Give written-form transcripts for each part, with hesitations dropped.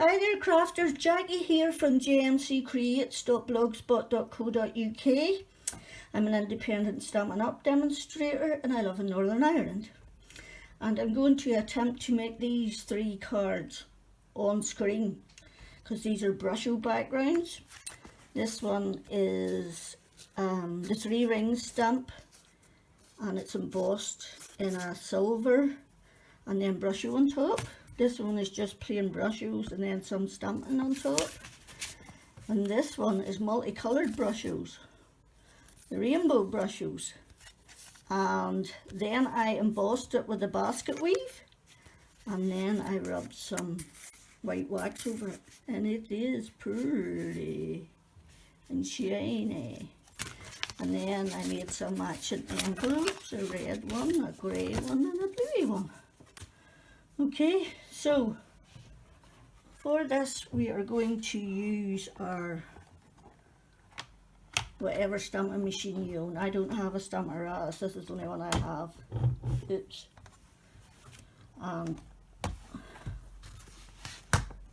Hi there crafters, Jackie here from jmccreates.blogspot.co.uk. I'm an independent Stampin' Up demonstrator and I live in Northern Ireland. And I'm going to attempt to make these 3 cards on screen because these are brusho backgrounds. This one is the 3 rings stamp and it's embossed in a silver and then brusho on top. This one is just plain brushos and then some stamping on top. And this one is multicoloured brushos, the rainbow brushos. And then I embossed it with a basket weave. And then I rubbed some white wax over it. And it is pretty and shiny. And then I made some matching envelopes, a red one, a grey one and a bluey one. Okay, so for this we are going to use our whatever stamping machine you own. I don't have a Stamparatus, this is the only one I have. Oops.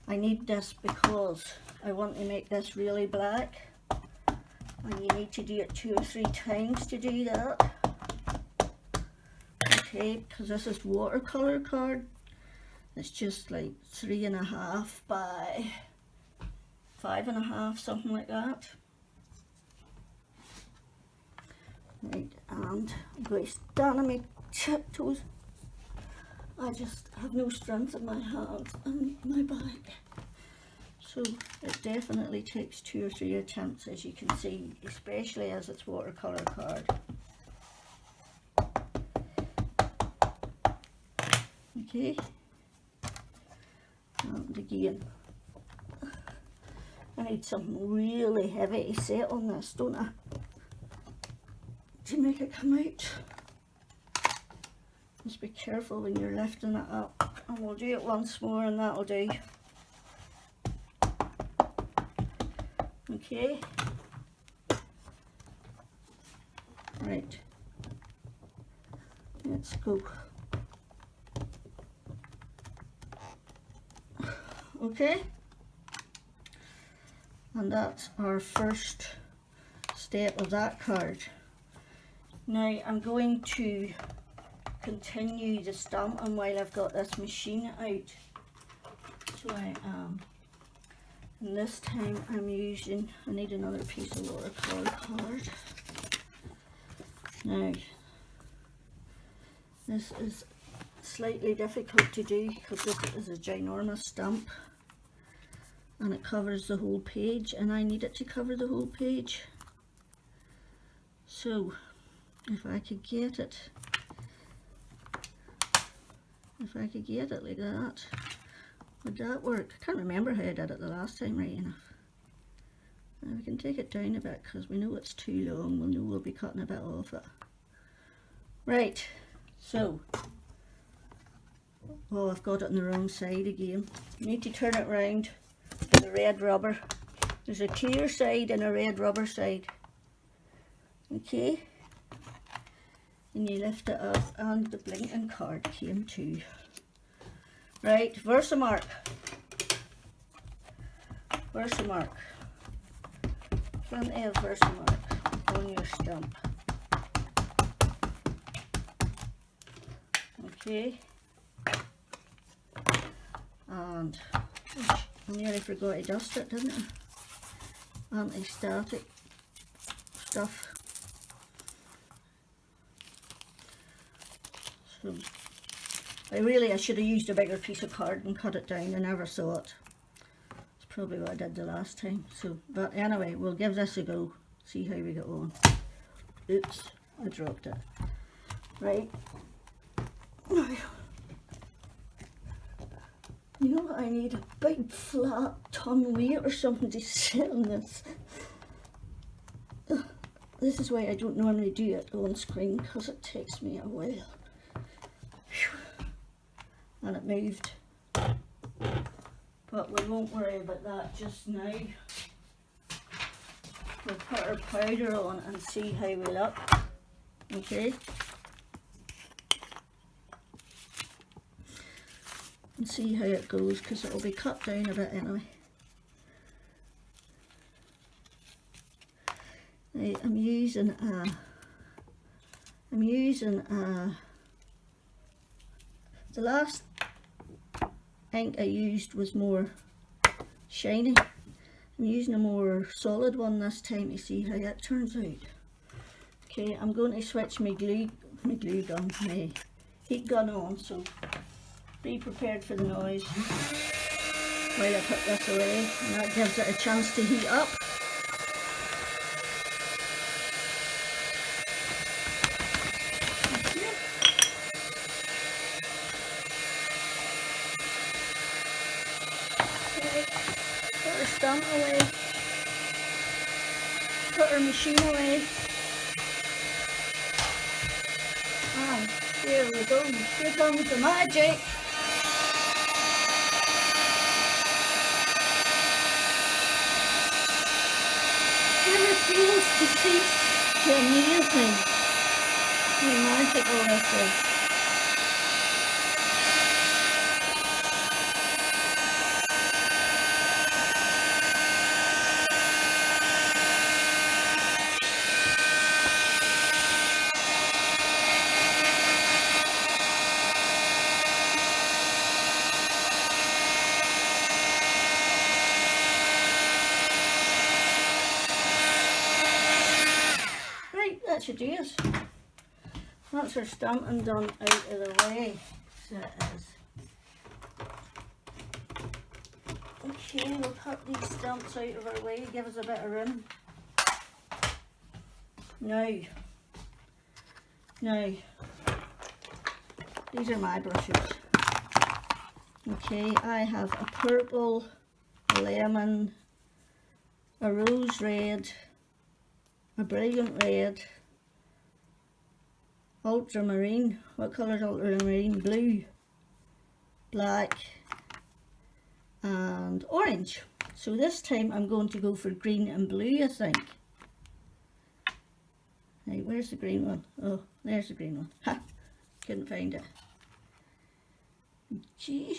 I need this because I want to make this really black. And you need to do it 2 or 3 times to do that. Okay, because this is watercolour card. It's just like 3.5 by 5.5, something like that. Right, and I'm going to stand on my tiptoes. I just have no strength in my hands and my back. So it definitely takes 2 or 3 attempts, as you can see, especially as it's watercolour card. Okay. And again, I need something really heavy to set on this, don't I? To make it come out. Just be careful when you're lifting it up. And we'll do it once more and that'll do. Okay. Right. Let's go. Okay, and that's our first step of that card. Now I'm going to continue the stamping while I've got this machine out. So I am, and this time I'm using, I need another piece of watercolour card. Now, this is slightly difficult to do because this is a ginormous stamp. And it covers the whole page and I need it to cover the whole page. So if I could get it like that, would that work? I can't remember how I did it the last time right enough. Now we can take it down a bit because we know it's too long, we'll know we'll be cutting a bit off it. Right, so, oh, I've got it on the wrong side again. You need to turn it round. The red rubber. There's a clear side and a red rubber side. Okay. And you lift it up and the blinking card came too. Right, Versamark. Versamark. Plenty of Versamark on your stamp. Okay. And I nearly forgot to dust it, didn't I? Anti-static stuff. So, I should have used a bigger piece of card and cut it down. I never saw it. It's probably what I did the last time. So, but anyway, we'll give this a go. See how we get on. Oops, I dropped it. Right. Now, you know what I need? A big flat ton weight or something to sit on this. This is why I don't normally do it on screen because it takes me a while. Whew. And it moved. But we won't worry about that just now. We'll put our powder on and see how we look. Okay. and see how it goes, because it will be cut down a bit anyway. Right, I'm using the last ink I used was more shiny. I'm using a more solid one this time to see how it turns out. Okay, I'm going to switch my heat gun on, so be prepared for the noise while I put this away, and that gives it a chance to heat up. Put our stamp away, put our machine away, and here we go, here comes the magic. Never fails to cease to amaze me how magical this is. That should do us. That's our stamping done out of the way. So it is. Okay, we'll put these stamps out of our way, give us a bit of room. Now, these are my brushes. Okay, I have a purple, a lemon, a rose red, a brilliant red, ultramarine. What colour is ultramarine? Blue, black and orange. So this time I'm going to go for green and blue, I think. Right, where's the green one? Oh, there's the green one. Ha! Couldn't find it. Okay.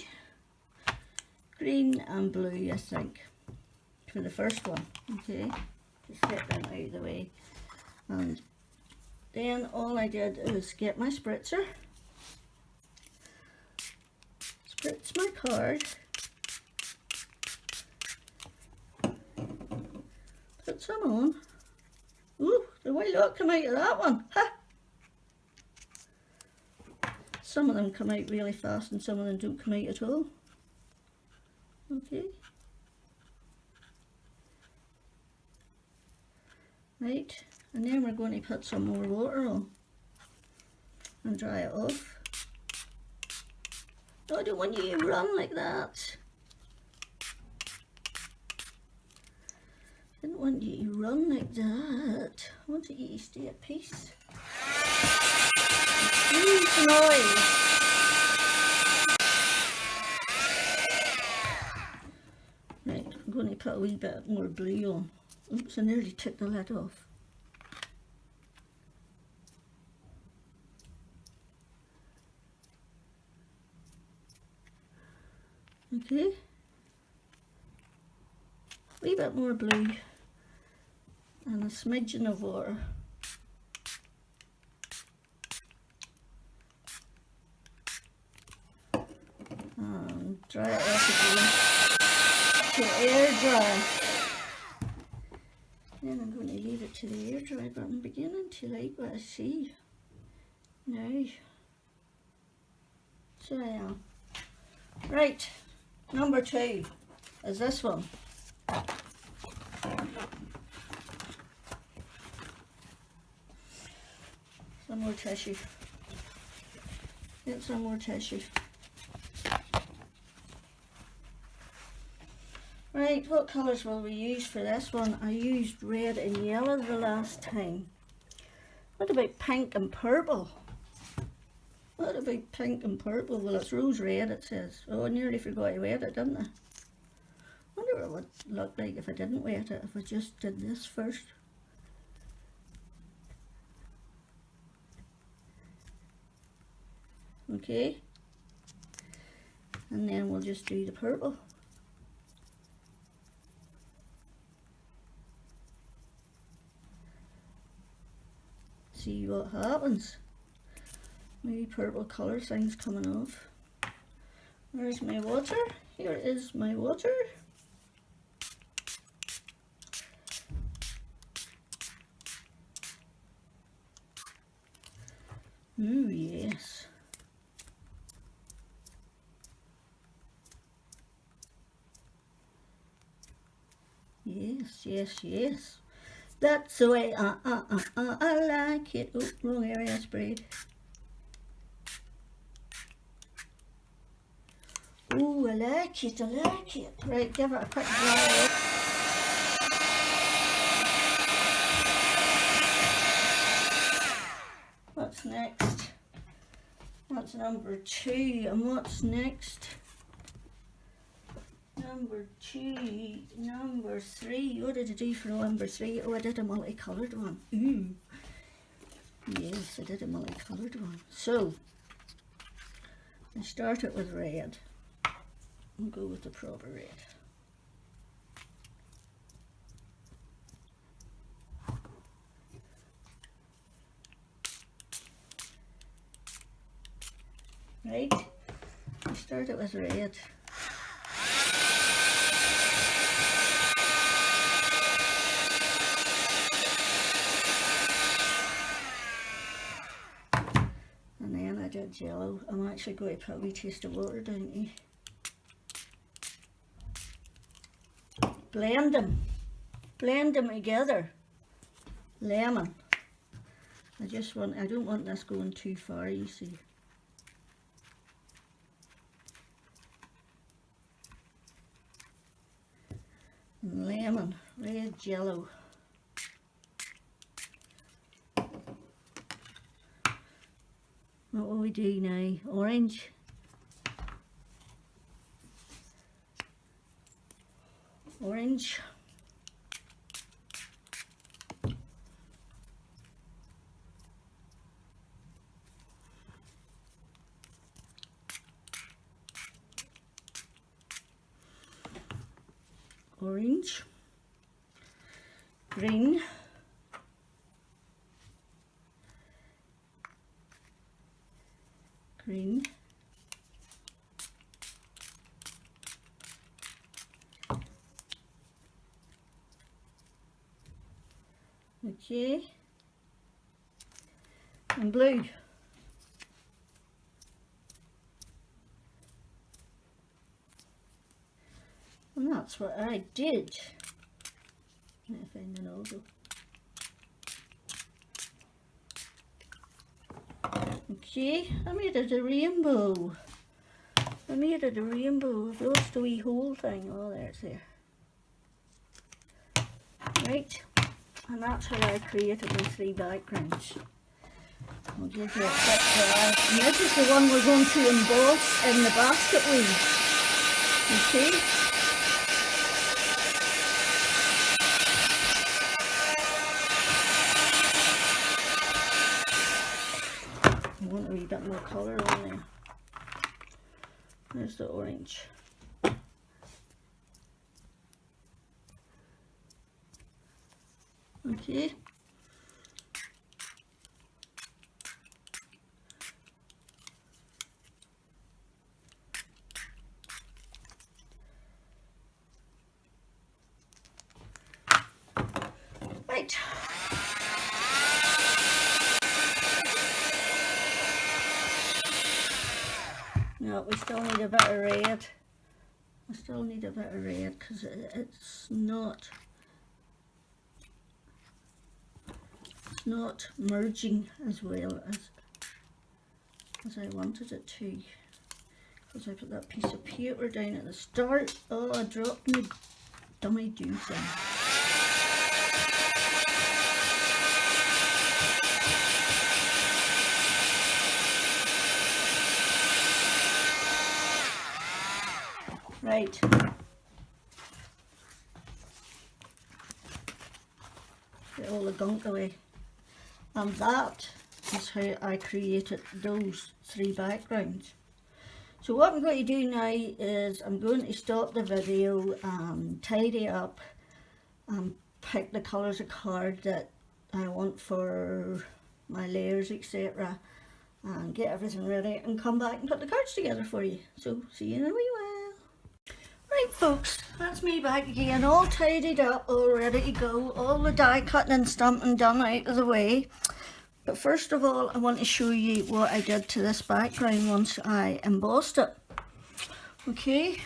Green and blue, I think, for the first one. Okay. Just set them out of the way. And then all I did is get my spritzer, spritz my card, put some on. Ooh, the way look come out of that one. Ha! Some of them come out really fast and some of them don't come out at all. Okay. Right, and then we're going to put some more water on and dry it off. No, I don't want you to run like that. I didn't want you to run like that. I wanted you to stay at peace. Huge noise. Right, I'm going to put a wee bit more blue on. Oops, I nearly took the lid off. Okay. A wee bit more blue and a smidgen of water. And dry it off again to air dry. Then I'm going to leave it to the air dry, but I'm beginning to like what I see now. So I am. Right, number 2 is this one. Some more tissue. Get some more tissue. Right, what colours will we use for this one? I used red and yellow the last time. What about pink and purple? What about pink and purple? Well, it's rose red, it says. Oh, I nearly forgot to wet it, didn't I? Wonder what it would look like if I didn't wet it, if I just did this first. Okay. and then we'll just do the purple. See what happens. My purple colour thing's coming off. Where's my water? Here is my water. Ooh, yes. Yes, yes, yes. That's the way I like it. Oh, wrong area sprayed. Oh, I like it, I like it. Right, give it a quick dry. What's next? That's number 2. And what's next? Number 2, number 3. What did I do for number 3? Oh, I did a multicoloured one. Ooh. Yes, I did a multicoloured one. So, I started with red. I'll go with the proper red. Right? I started with red. And then I did yellow. I'm actually going to put a wee taste of water down here. Blend them together. Lemon. I don't want this going too far, you see. Lemon, red, yellow. What will we do now? Orange. Orange. Orange. Green. Green. Okay. And blue. And that's what I did. Let me find an oval. Okay, I made it a rainbow. I made it a rainbow. I've lost a wee whole thing. Oh, there it's there. Right, and that's how I created my 3 backgrounds. I'll give you a quick try. And this is the one we're going to emboss in the basket weave. Okay. I want a wee bit more colour on there. There's the orange. Okay. Right. No, we still need a bit of red. I still need a bit of red because it's not merging as well as I wanted it to, because I put that piece of paper down at the start. Oh, I dropped my dummy do thing. Right. Get all the gunk away. And that is how I created those 3 backgrounds. So what I'm going to do now is I'm going to stop the video and tidy up and pick the colours of card that I want for my layers, etc. and get everything ready and come back and put the cards together for you. So see you in a wee while. Right folks, that's me back again, all tidied up, all ready to go, all the die cutting and stamping done out of the way. But first of all, I want to show you what I did to this background once I embossed it. Okay,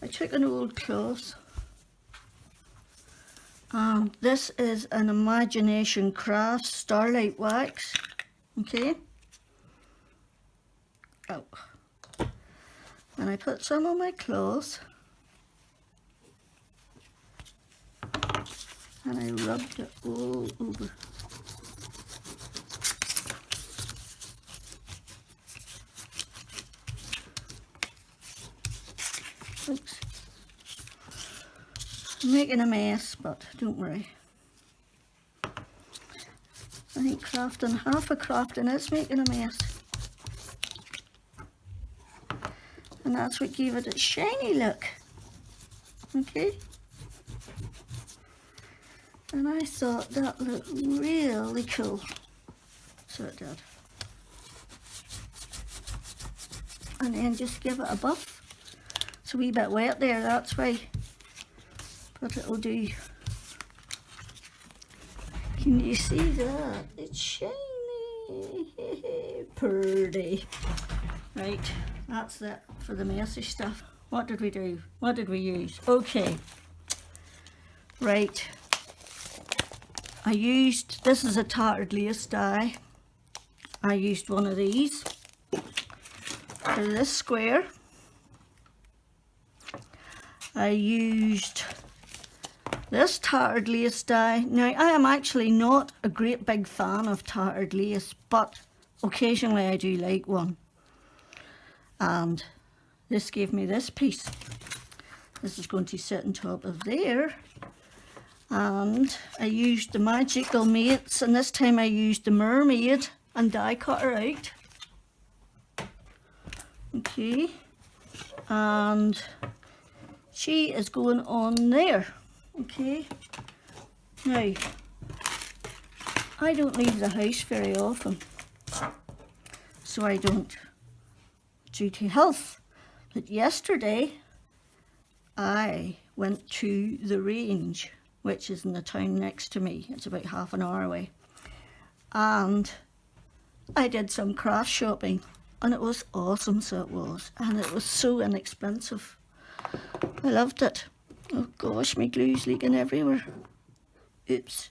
I took an old cloth, and this is an Imagination Crafts Starlight Wax. Okay, oh, and I put some on my cloth and I rubbed it all over. Oops. I'm making a mess, but don't worry. I think crafting, half of crafting is making a mess. And that's what gave it its shiny look. Okay? And I thought that looked really cool. So it did. And then just give it a buff. It's a wee bit wet there, that's why. But it'll do. Can you see that? It's shiny. Pretty. Right, that's it for the messy stuff. What did we do? What did we use? Okay. Right. I used, this is a tattered lace die. I used one of these for this square. I used this tattered lace die. Now, I am actually not a great big fan of tattered lace, but occasionally I do like one. And this gave me this piece. This is going to sit on top of there. And I used the Magical Mates, and this time I used the Mermaid and die cut her out. Okay. And she is going on there. Okay. Now, I don't leave the house very often, so I don't, due to health. But yesterday, I went to the range, which is in the town next to me. It's about half an hour away. And I did some craft shopping, and it was awesome, so it was. And it was so inexpensive. I loved it. Oh gosh, my glue's leaking everywhere. Oops.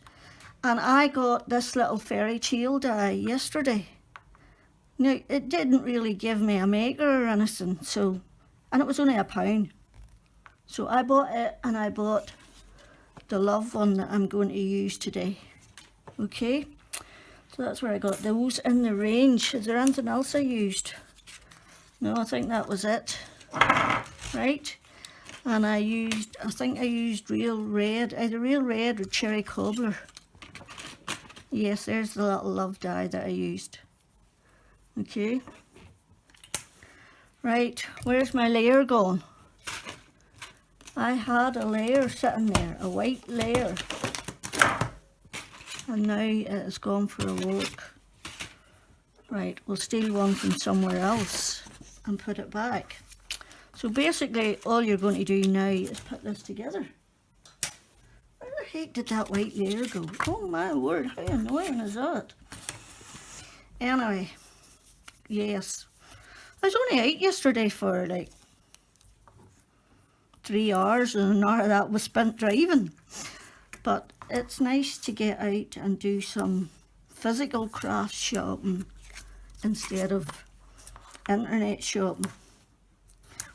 And I got this little fairy tale die yesterday. Now, it didn't really give me a maker or anything, so, and it was only £1. So I bought it, and I bought the love one that I'm going to use today. Okay, so that's where I got those in the range. Is there anything else I used? No, I think that was it. Right, and I think I used real red, either real red or cherry cobbler. Yes, there's the little love die that I used. Okay, right, where's my layer gone? I had a layer sitting there, a white layer, and now it has gone for a walk. Right, we'll steal one from somewhere else and put it back. So basically all you're going to do now is put this together. Where the heck did that white layer go? Oh my word, how annoying is that? Anyway, yes, I was only out yesterday for like 3 hours, and an hour of that was spent driving. But it's nice to get out and do some physical craft shopping instead of internet shopping.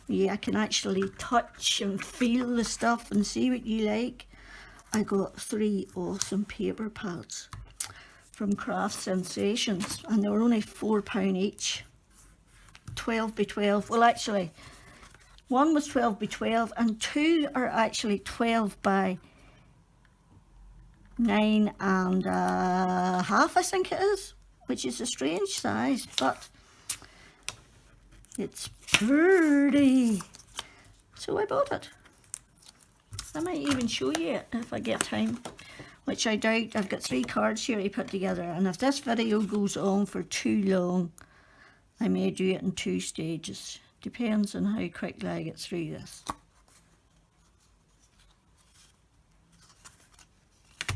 Yeah, I can actually touch and feel the stuff and see what you like. I got 3 awesome paper pads from Craft Sensations, and they were only £4 each. 12 by 12. Well, actually, one was 12 by 12, and 2 are actually 12 by 9 and a half, I think it is, which is a strange size, but It's pretty. So I bought it. I might even show you it if I get time, which I doubt. I've got 3 cards here I put together, and if this video goes on for too long, I may do it in 2 stages. Depends on how quickly I get through this.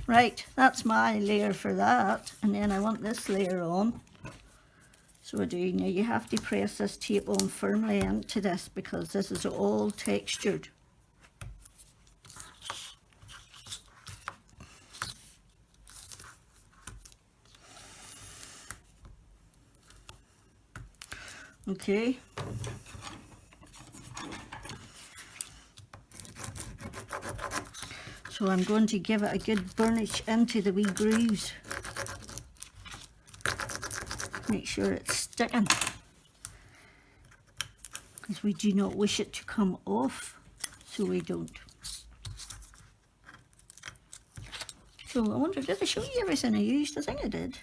Right, that's my layer for that, and then I want this layer on. So I do. Now you have to press this tape on firmly into this because this is all textured. Okay. So I'm going to give it a good burnish into the wee grooves. Make sure it's sticking, because we do not wish it to come off, so we don't. So I wonder, did I show you everything I used? I think I did.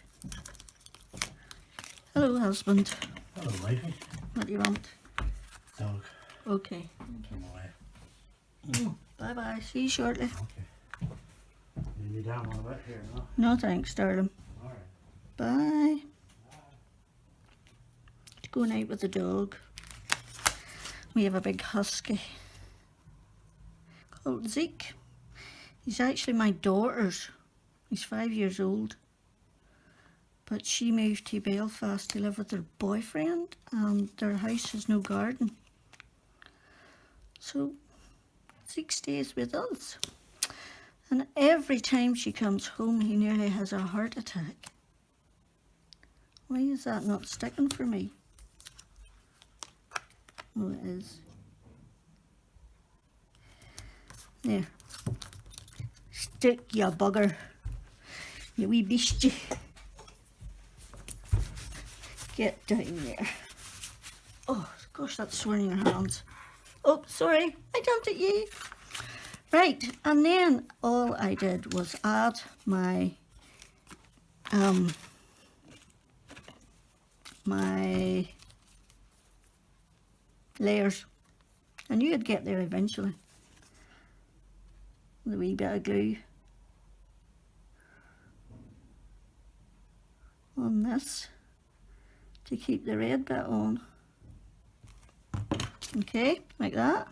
Hello, husband. Hello, wifey. What do you want? Dog. Okay. Came away. Bye bye. See you shortly. Okay. Leave me down a bit here, no? No thanks, darling. Alright. Bye. Going out with the dog. We have a big husky called Zeke. He's actually my daughter's. He's 5 years old. But she moved to Belfast to live with her boyfriend, and their house has no garden. So Zeke stays with us. And every time she comes home, he nearly has a heart attack. Why is that not sticking for me? Oh, it is. There. Stick, you bugger. You wee beastie. Get down there. Oh, gosh, that's sore in your hands. Oh, sorry, I dumped at you. Right, and then all I did was add my my layers. I knew I'd get there eventually. With a wee bit of glue on this to keep the red bit on. Okay, like that.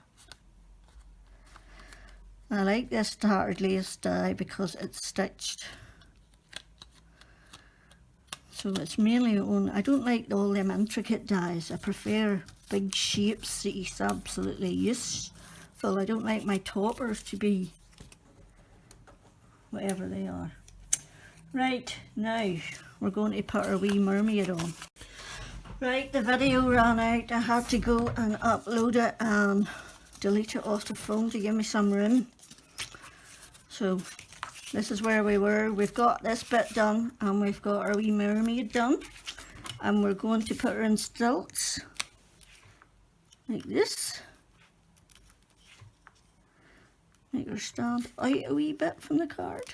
I like this started lace dye because it's stitched. So it's mainly on, I don't like all them intricate dyes. I prefer big shapes that is absolutely useful. I don't like my toppers to be whatever they are. Right, now we're going to put our wee mermaid on. Right, the video ran out. I had to go and upload it and delete it off the phone to give me some room. So this is where we were. We've got this bit done and we've got our wee mermaid done, and we're going to put her in stilts like this. Make her stand out a wee bit from the card.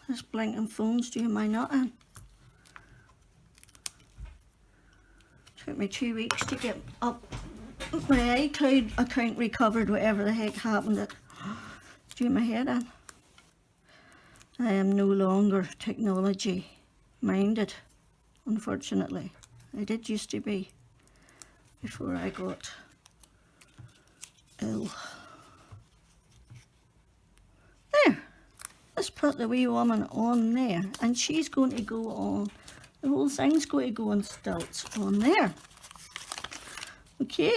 This blinking phone's doing my nutting. Took me 2 weeks to get up. My iCloud account recovered whatever the heck happened. It's doing my head in. I am no longer technology minded, unfortunately. I did used to be before I got ill. There. Let's put the wee woman on there, and she's going to go on, the whole thing's going to go on stilts on there. Okay.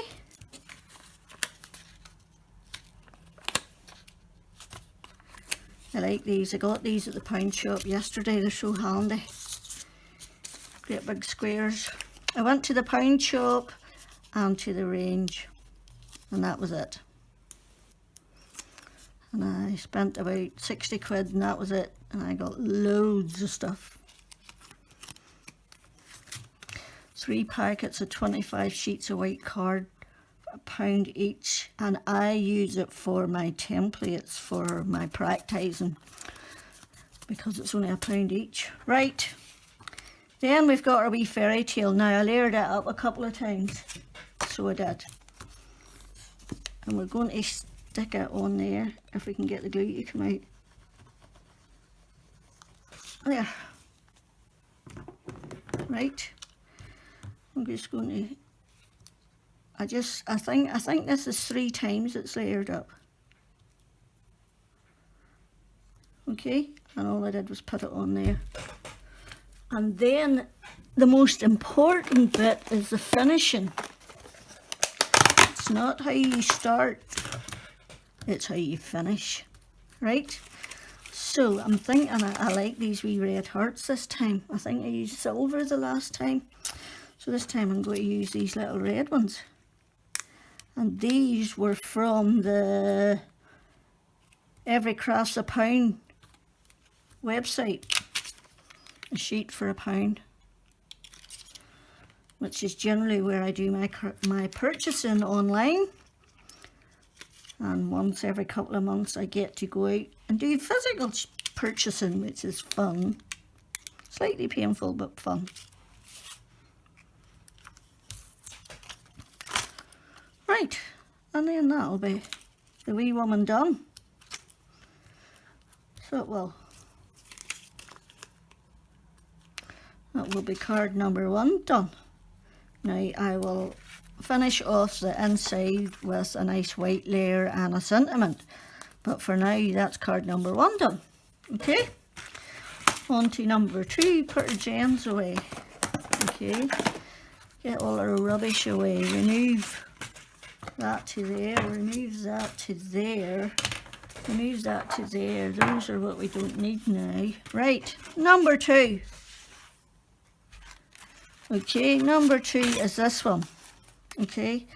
I like these. I got these at the pound shop yesterday. They're so handy. Great big squares. I went to the pound shop and to the range, and that was it. And I spent about 60 quid and that was it. And I got loads of stuff. 3 packets of 25 sheets of white card, £1 each, and I use it for my templates for my practising because it's only £1 each. Right, Then we've got our wee fairy tale. Now I layered it up a couple of times, so I did. And we're going to stick it on there, if we can get the glue to come out. There. Right. I'm just going to, I think this is 3 times it's layered up. Okay, and all I did was put it on there. And then the most important bit is the finishing. It's not how you start, it's how you finish, right? So I'm thinking I like these wee red hearts this time. I think I used silver the last time. So this time I'm going to use these little red ones. And these were from the Every Craft's a Pound website. A sheet for £1, which is generally where I do my purchasing online. And once every couple of months I get to go out and do physical purchasing, which is fun. Slightly painful, but fun. Right, and then that'll be the wee woman done. So it will. That will be card number 1 done. Now I will finish off the inside with a nice white layer and a sentiment. But for now, that's card number 1 done. Okay, on to number 2, put our gems away. Okay, get all our rubbish away, remove that to there, remove that to there, remove that to there. Those are what we don't need now. Right, number 2. Okay, number 2 is this one. Okay,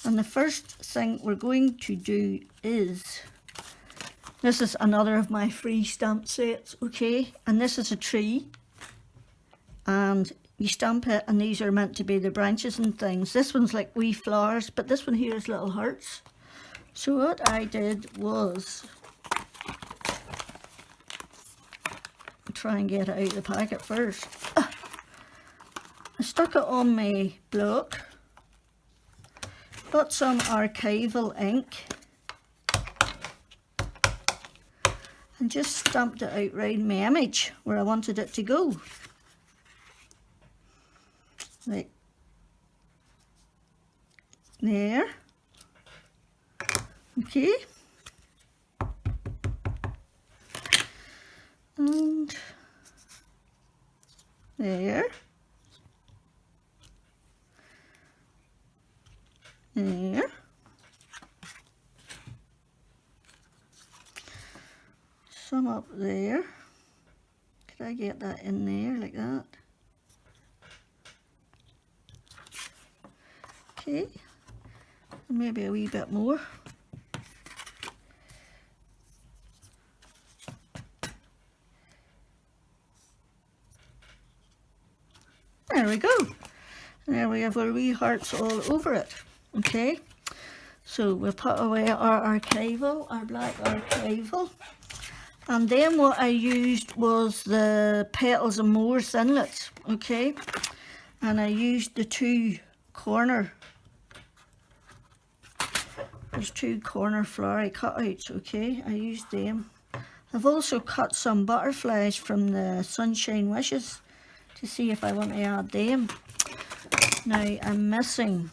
and the first thing we're going to do is, this is another of my free stamp sets, okay, and this is a tree, and you stamp it, and these are meant to be the branches and things. This one's like wee flowers, but this one here is little hearts. So what I did was try and get it out of the packet first. I stuck it on my block, got some archival ink, and just stamped it out round my image where I wanted it to go. Like there. Okay. And there. There. Some up there. Could I get that in there like that? Okay. And maybe a wee bit more. There we go. And there we have our wee hearts all over it. Okay, so we'll put away our archival, our black archival, and then what I used was the Petals and More thinlits, okay, and I used the 2 corner, there's 2 corner flowery cutouts, okay, I used them. I've also cut some butterflies from the Sunshine Wishes to see if I want to add them. Now I am missing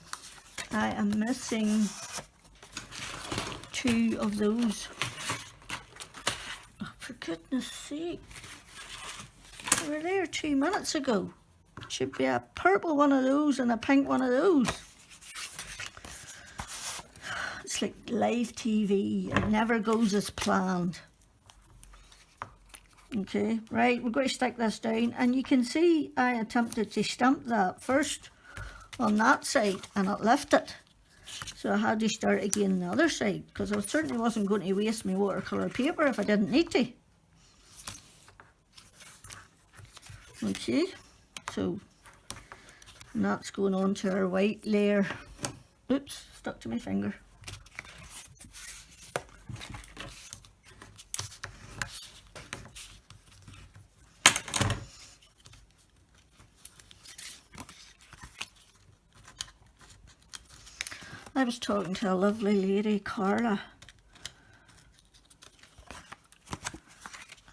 2 of those. Oh, for goodness sake. They were there 2 minutes ago. Should be a purple one of those and a pink one of those. It's like live TV. It never goes as planned. Okay, right, we're going to stick this down, and you can see I attempted to stamp that first on that side and it lifted, so I had to start again on the other side, because I certainly wasn't going to waste my watercolour paper if I didn't need to. Okay, so that's going on to our white layer. Oops, stuck to my finger. I was talking to a lovely lady, Carla,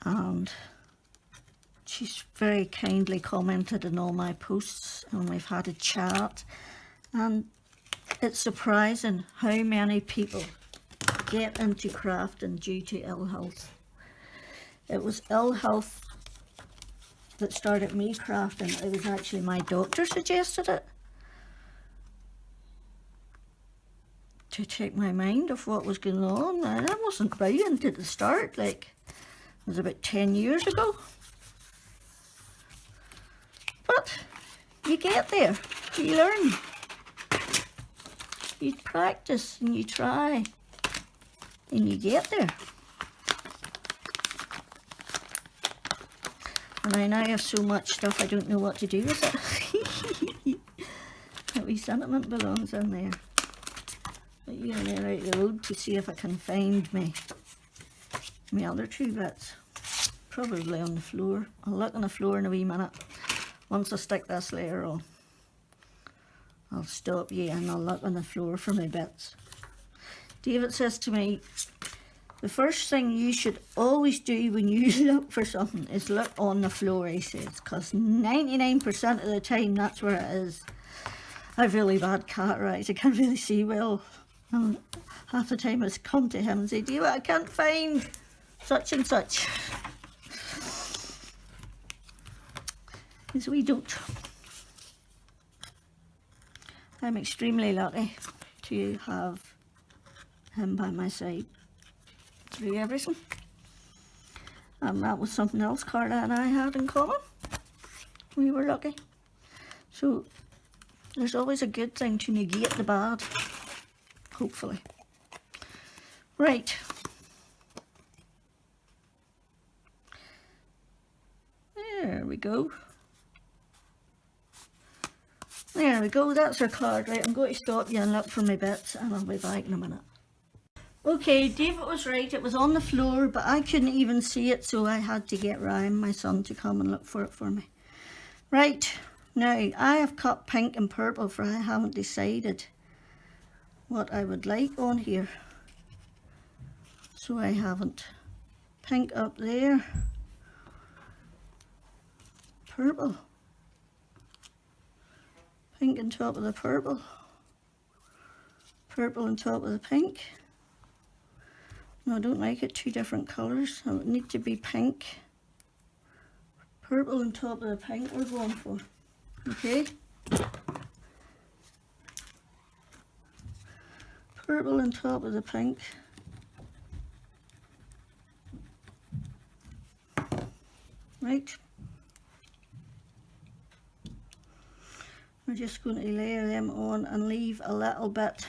and she's very kindly commented on all my posts, and we've had a chat, and it's surprising how many people get into crafting due to ill health. It was ill health that started me crafting. It was actually my doctor suggested it, to take my mind off what was going on. And I wasn't brilliant at the start, like it was about 10 years ago. But you get there, you learn, you practice and you try and you get there. And I now have so much stuff I don't know what to do with it. That wee sentiment belongs in there. But you're going to out the road to see if I can find my other two bits. Probably on the floor. I'll look on the floor in a wee minute. Once I stick this layer on, I'll stop you and I'll look on the floor for my bits. David says to me, the first thing you should always do when you look for something is look on the floor, he says, because 99% of the time that's where it is. I have really bad cataract eyes, I can't really see well. And half the time I just come to him and say, David, I can't find such and such. Because we don't. I'm extremely lucky to have him by my side through everything. And that was something else Carla and I had in common. We were lucky. So there's always a good thing to negate the bad, hopefully. Right. There we go. There we go, that's our card. Right, I'm going to stop you and look for my bits and I'll be back in a minute. Okay, David was right, it was on the floor, but I couldn't even see it, so I had to get Ryan, my son, to come and look for it for me. Right, now I have cut pink and purple, for I haven't decided what I would like on here. So I haven't. Pink up there, purple. Pink on top of the purple, purple on top of the pink. No, I don't like it, two different colours. It would need to be pink. Purple on top of the pink we're going for. Okay. Purple on top of the pink. Right. We're just going to layer them on and leave a little bit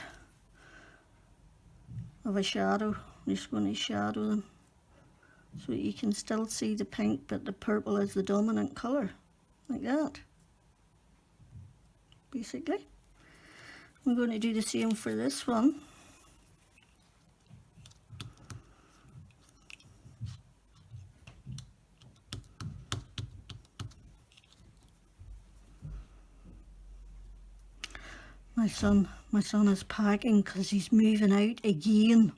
of a shadow. I'm just going to shadow them so that you can still see the pink, but the purple is the dominant colour, like that. Basically, I'm going to do the same for this one. My son is packing because he's moving out again.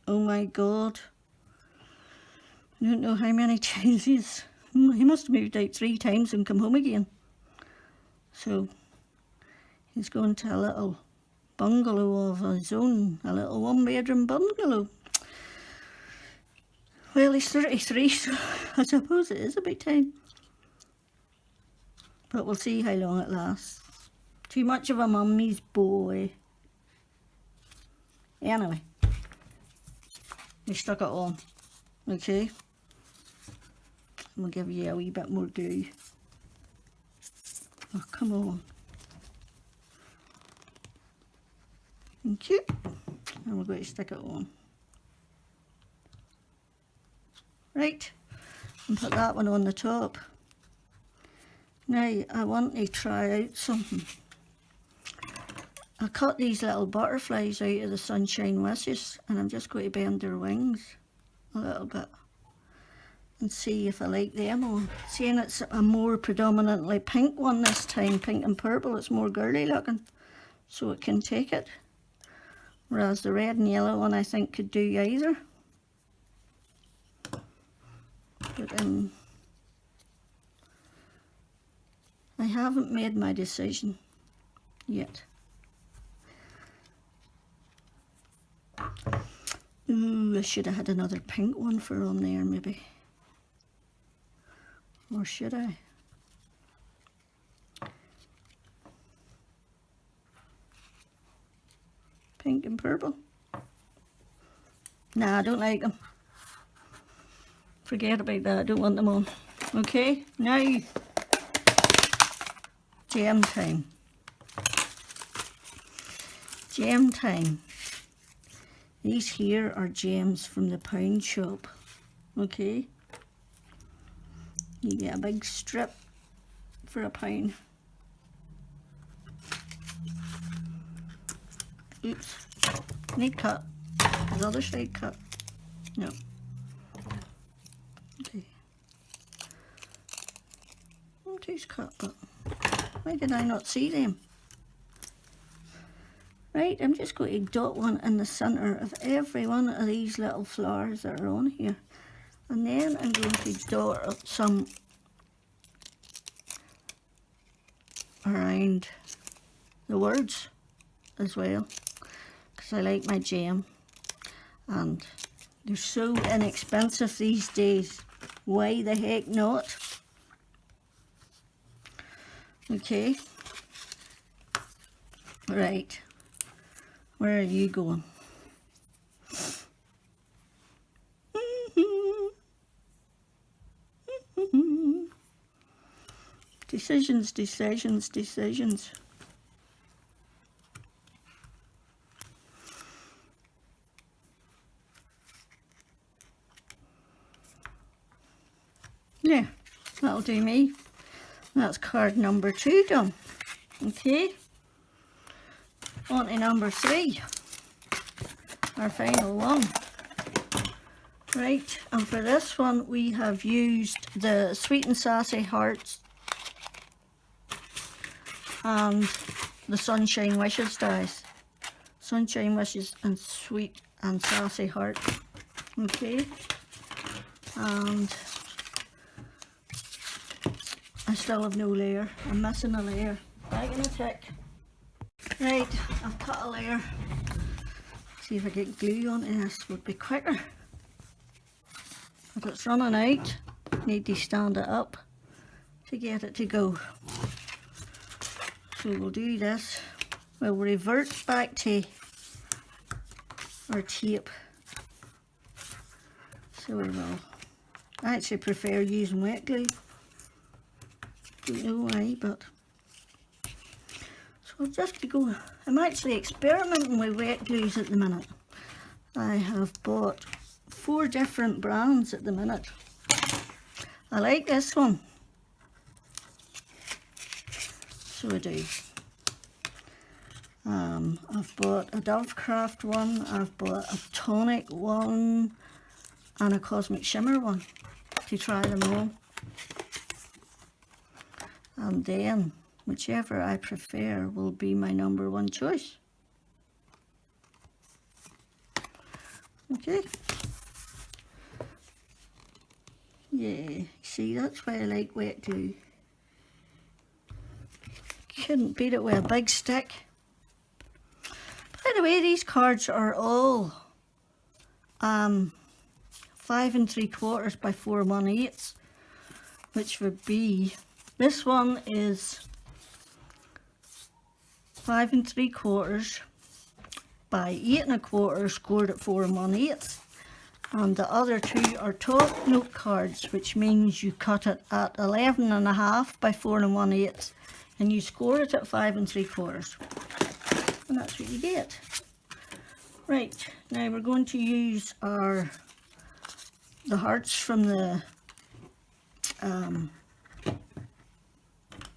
Oh my God. I don't know how many times he must have moved out 3 times and come home again. So he's going to a little bungalow of his own, a little 1-bedroom bungalow. Well, he's 33, so I suppose it is about time. But we'll see how long it lasts. Too much of a mummy's boy. Anyway, we stuck it on, okay? I'm going to give you a wee bit more glue. Oh, come on. Thank you. And we're going to stick it on. Right, and put that one on the top. Now, I want to try out something. I cut these little butterflies out of the Sunshine Wishes, and I'm just going to bend their wings a little bit and see if I like them on. Seeing it's a more predominantly pink one this time, pink and purple, it's more girly looking. so it can take it. Whereas the red and yellow one I think could do either. But I haven't made my decision yet. Ooh, I should have had another pink one for on there maybe. Or should I? Pink and purple. Nah, I don't like them. Forget about that, I don't want them on. Okay, now gem time. Gem time. These here are gems from the pound shop. Okay. You get a big strip for £1. Oops. Need cut. The other side cut. No. Okay. These cut, but why did I not see them? Right, I'm just going to dot one in the centre of every one of these little flowers that are on here. And then I'm going to dot up some around the words as well, because I like my gem, and they're so inexpensive these days. Why the heck not? Okay. Right. Where are you going? Decisions, decisions, decisions. Yeah, that'll do me. That's card number 2 done. Okay. On to number 3. Our final one. Right, and for this one we have used the Sweet and Sassy Hearts and the Sunshine Wishes dies. Sunshine Wishes and Sweet and Sassy Heart. Okay. And I still have no layer. I'm missing a layer. Back in a tick. Right, I've cut a layer. See if I get glue onto this, would be quicker. But it's running out. Need to stand it up to get it to go. So we'll do this. We'll revert back to our tape. So we will. I actually prefer using wet glue. Don't know why, but so I'll just go. I'm actually experimenting with wet glues at the minute. I have bought 4 different brands at the minute. I like this one. So I do. I've bought a Dovecraft one, I've bought a tonic one, and a cosmic shimmer one to try them all. And then whichever I prefer will be my number 1 choice. Okay. Yeah, see, that's why I like wet glue. Couldn't beat it with a big stick. By the way, these cards are all 5 3/4 by 4 1/8, which would be, this one is 5 3/4 by 8 1/4 scored at 4 1/8, and the other 2 are top note cards, which means you cut it at 11 1/2 by 4 1/8, and you score it at 5 3/4, and that's what you get. Right, now we're going to use the hearts from the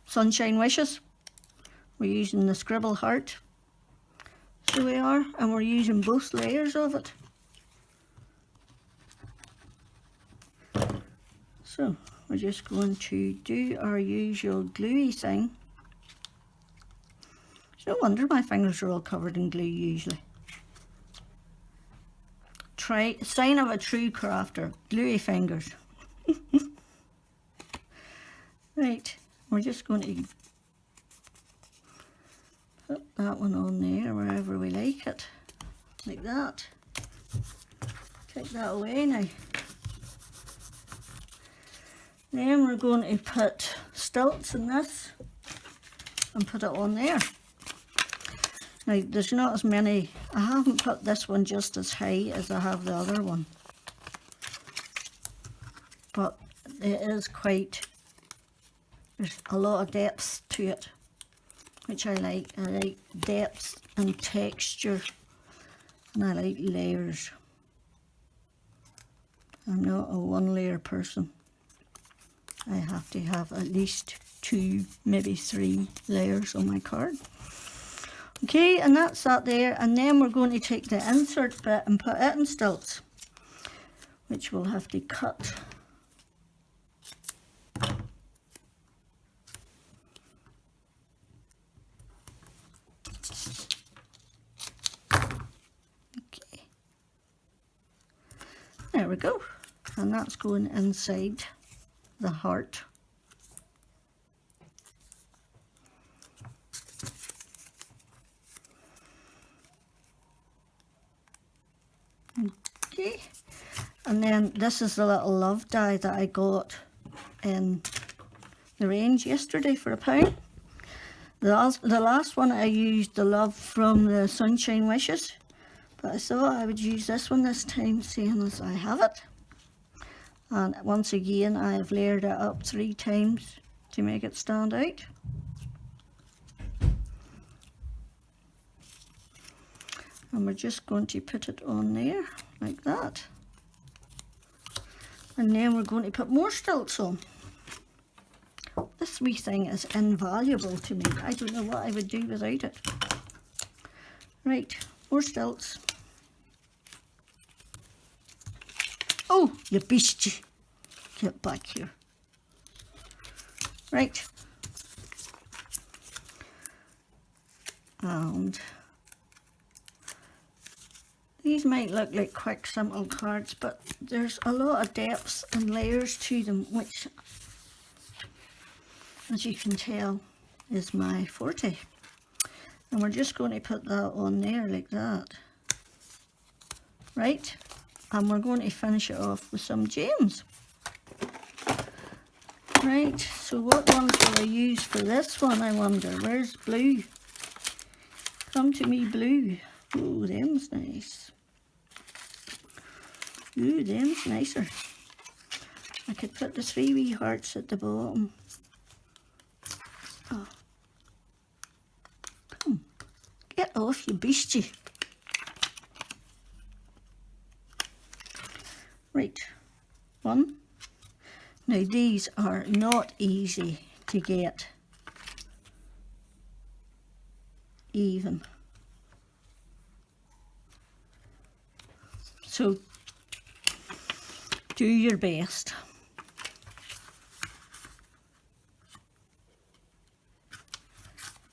Sunshine Wishes. We're using the scribble heart, so we are, and we're using both layers of it. So we're just going to do our usual gluey thing. No wonder my fingers are all covered in glue usually. Sign of a true crafter, gluey fingers. Right, we're just going to put that one on there wherever we like it, like that. Take that away now. Then we're going to put stilts in this and put it on there. Now there's not as many, I haven't put this one just as high as I have the other one, but it is quite, there's a lot of depth to it, which I like. I like depth and texture, and I like layers. I'm not a one layer person. I have to have at least 2, maybe 3 layers on my card. Okay, and that's that there, and then we're going to take the insert bit and put it in stilts, which we'll have to cut. Okay, there we go, and that's going inside the heart. Okay, and then this is the little love die that I got in the range yesterday for £1. The last one I used the love from the Sunshine Wishes, but I thought I would use this one this time, seeing as I have it. And once again I have layered it up 3 times to make it stand out. And we're just going to put it on there like that, and then we're going to put more stilts on. This wee thing is invaluable to me. I don't know what I would do without it. Right, more stilts. Oh, you beast! Get back here. Right, and these might look like quick, simple cards, but there's a lot of depth and layers to them, which, as you can tell, is my forte. And we're just going to put that on there like that. Right? And we're going to finish it off with some gems. Right, so what ones will I use for this one, I wonder? Where's blue? Come to me, blue. Oh, them's nice. Ooh, them's nicer. I could put the 3 wee hearts at the bottom. Oh. Come, get off, you beastie. Right, 1. Now these are not easy to get even. So do your best.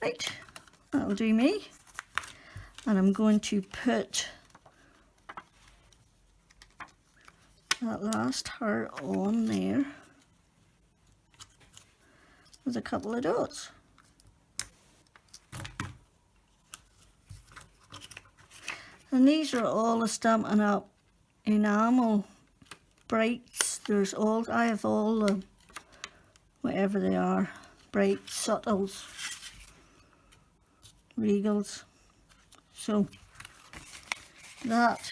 Right, that'll do me. And I'm going to put that last heart on there with a couple of dots. And these are all the Stampin' Up enamel brights. There's all, I have all the, whatever they are, bright subtles, regals. So that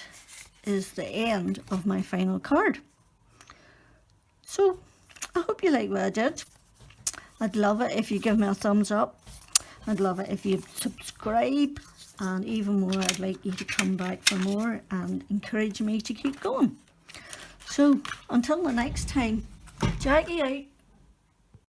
is the end of my final card. So I hope you like what I did. I'd love it if you give me a thumbs up. I'd love it if you subscribe, and even more, I'd like you to come back for more and encourage me to keep going. So until the next time, Jackie out.